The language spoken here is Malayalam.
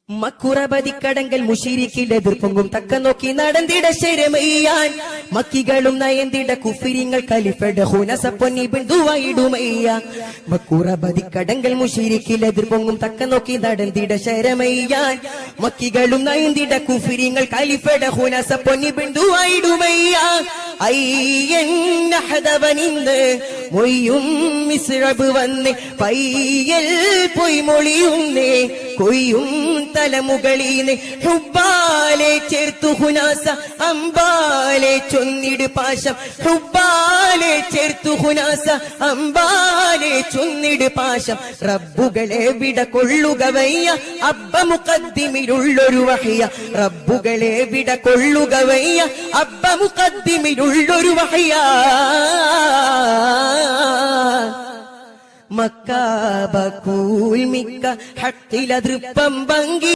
മക്കുറബതിക്കടങ്കൽ മുശിരിക്കിന്റെ എതിർപ്പൊങ്കും തക്ക നോക്കി നടന്നിട ശരമയ്യാൻ മക്കികളും നയന്തിട കുഫിരിങ്ങൾ കലിഫട ഹുനസ പൊന്നി ബിന്ദുവായിടുമയ്യ മക്കുറബതിക്കടങ്കൽ മുശിരിക്കിന്റെ എതിർപ്പൊങ്കും തക്ക നോക്കി നടന്നിട ശരമയ്യാൻ മക്കികളും നയന്തിട കുഫിരിങ്ങൾ കലിഫട ഹുനസ പൊന്നി ബിന്ദുവായിടുമയ്യ അയ്യന്നഹദവനിന്ന് മൊയ്യും മിസ്റബ് വന്ന് പയ്യൽ പൊയ് മൊളിയുന്നേ കൊയ്യും തലമുകളീന്ന് ഹുബ്ബാലെ ചേർത്തു ഹുനാസ അമ്പാലെ ചൊന്നിട് പാശം ഹുബ്ബാലെ ചേർത്തു ഹുനാസ അമ്പാലെ ചൊന്നിട് പാശം റബ്ബുകളെ വിട കൊള്ളുക വയ്യ അബ്ബ മുഖദ്ദിമിലുള്ളൊരു വഹിയ റബ്ബുകളെ വിട കൊള്ളുക വയ്യ അബ്ബ മുഖദ്ദിമിലുള്ളൊരു വഹിയ മക്കാബകൂൽ മിക്ക ഹക്കിലതൃപ്പം ഭംഗി